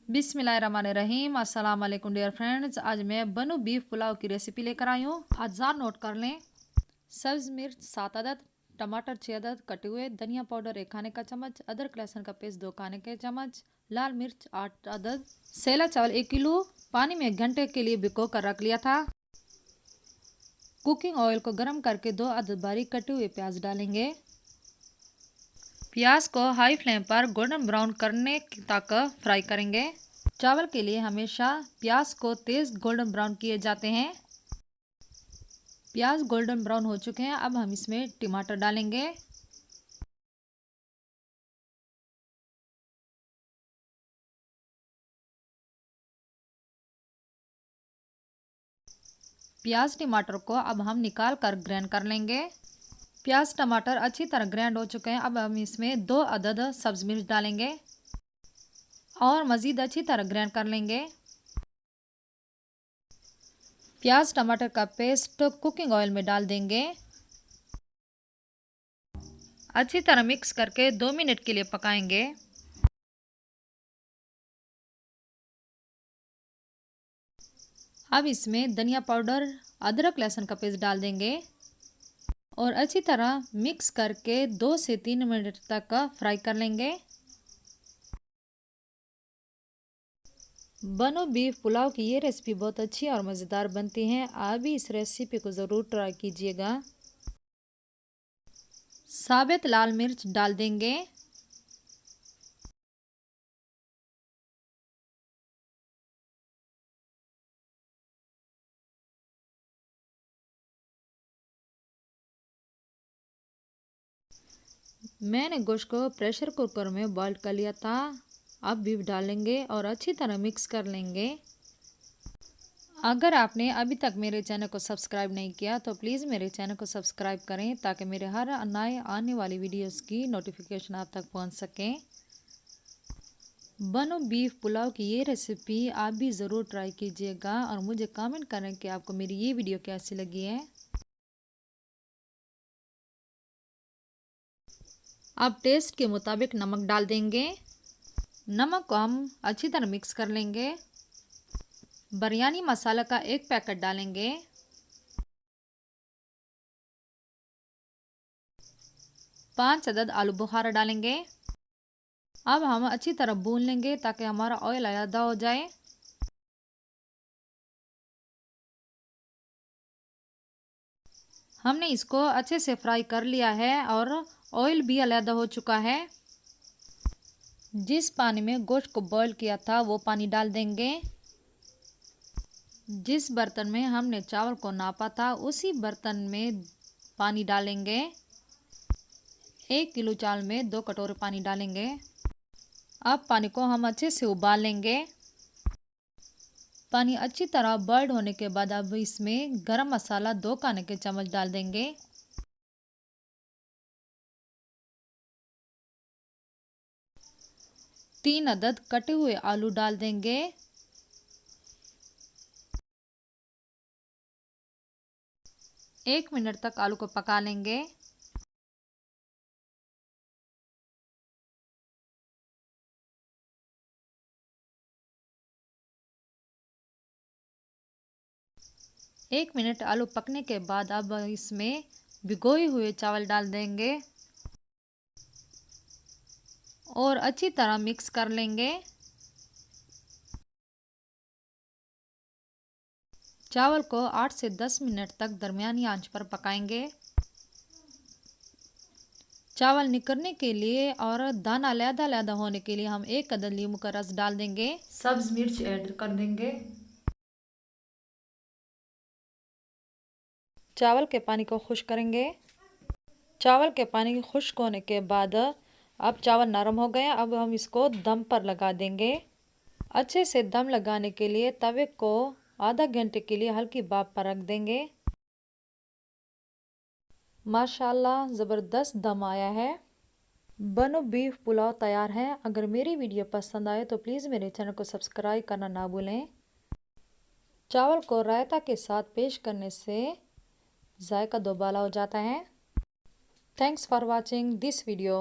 बिस्मिल्लाहिर्रहमानिर्रहीम। अस्सलाम वालेकुम डियर फ्रेंड्स। आज मैं बनू बीफ पुलाव की रेसिपी लेकर आई हूँ। अज़ार नोट कर लें। सब्ज़ मिर्च 7 अदद, टमाटर 6 अदद कटे हुए, धनिया पाउडर 1 खाने का चम्मच, अदरक लहसुन का पेस्ट 2 खाने के चम्मच, लाल मिर्च 8 अदद, सेला चावल 1 किलो पानी में 1 घंटे के लिए भिगो कर रख लिया था। कुकिंग ऑयल को गर्म करके 2 अदद बारीक कटे हुए प्याज डालेंगे। प्याज को हाई फ्लेम पर गोल्डन ब्राउन करने तक फ्राई करेंगे। चावल के लिए हमेशा प्याज को तेज़ गोल्डन ब्राउन किए जाते हैं। प्याज गोल्डन ब्राउन हो चुके हैं। अब हम इसमें टमाटर डालेंगे। प्याज टमाटर को अब हम निकाल कर ग्राइंड कर लेंगे। प्याज टमाटर अच्छी तरह ग्राइंड हो चुके हैं। अब हम इसमें 2 अदद सब्ज़ मिर्च डालेंगे और मज़ीद अच्छी तरह ग्राइंड कर लेंगे। प्याज टमाटर का पेस्ट कुकिंग ऑयल में डाल देंगे। अच्छी तरह मिक्स करके 2 मिनट के लिए पकाएंगे। अब इसमें धनिया पाउडर, अदरक लहसुन का पेस्ट डाल देंगे और अच्छी तरह मिक्स करके 2 से 3 मिनट तक फ्राई कर लेंगे। बनो बीफ पुलाव की ये रेसिपी बहुत अच्छी और मज़ेदार बनती है। आप भी इस रेसिपी को ज़रूर ट्राई कीजिएगा। साबित लाल मिर्च डाल देंगे। मैंने गोश्त को प्रेशर कुकर में बॉईल कर लिया था। अब बीफ डालेंगे और अच्छी तरह मिक्स कर लेंगे। अगर आपने अभी तक मेरे चैनल को सब्सक्राइब नहीं किया तो प्लीज़ मेरे चैनल को सब्सक्राइब करें ताकि मेरे हर नए आने वाली वीडियोस की नोटिफिकेशन आप तक पहुंच सके। बनो बीफ पुलाव की ये रेसिपी आप भी ज़रूर ट्राई कीजिएगा और मुझे कमेंट करें कि आपको मेरी ये वीडियो कैसी लगी है। अब टेस्ट के मुताबिक नमक डाल देंगे। नमक को हम अच्छी तरह मिक्स कर लेंगे। बिरयानी मसाला का 1 पैकेट डालेंगे। पाँच अदद आलू बुखारा डालेंगे। अब हम अच्छी तरह भून लेंगे ताकि हमारा ऑयल अलग हो जाए। हमने इसको अच्छे से फ्राई कर लिया है और ऑयल भी अलग हो चुका है। जिस पानी में गोश्त को बॉईल किया था वो पानी डाल देंगे। जिस बर्तन में हमने चावल को नापा था उसी बर्तन में पानी डालेंगे। 1 किलो चावल में 2 कटोरे पानी डालेंगे। अब पानी को हम अच्छे से उबाल लेंगे। पानी अच्छी तरह बॉइल्ड होने के बाद अब इसमें गरम मसाला 2 खाने के चम्मच डाल देंगे। तीन अदद कटे हुए आलू डाल देंगे। एक मिनट तक आलू को पका लेंगे। एक मिनट आलू पकने के बाद अब इसमें भिगोए हुए चावल डाल देंगे और अच्छी तरह मिक्स कर लेंगे। चावल को 8 से 10 मिनट तक दरमियानी आंच पर पकाएंगे। चावल निकलने के लिए और दाना अलग-अलग होने के लिए हम 1 अदद नींबू का रस डाल देंगे। सब्ज मिर्च ऐड कर देंगे। चावल के पानी को खुश्क करेंगे। चावल के पानी खुश्क होने के बाद अब चावल नरम हो गए। अब हम इसको दम पर लगा देंगे। अच्छे से दम लगाने के लिए तवे को आधा घंटे के लिए हल्की भाप पर रख देंगे। माशाल्लाह ज़बरदस्त दम आया है। बनो बीफ पुलाव तैयार है। अगर मेरी वीडियो पसंद आए तो प्लीज़ मेरे चैनल को सब्सक्राइब करना ना भूलें। चावल को रायता के साथ पेश करने से जायका दोबाला हो जाता है। Thanks for watching this video.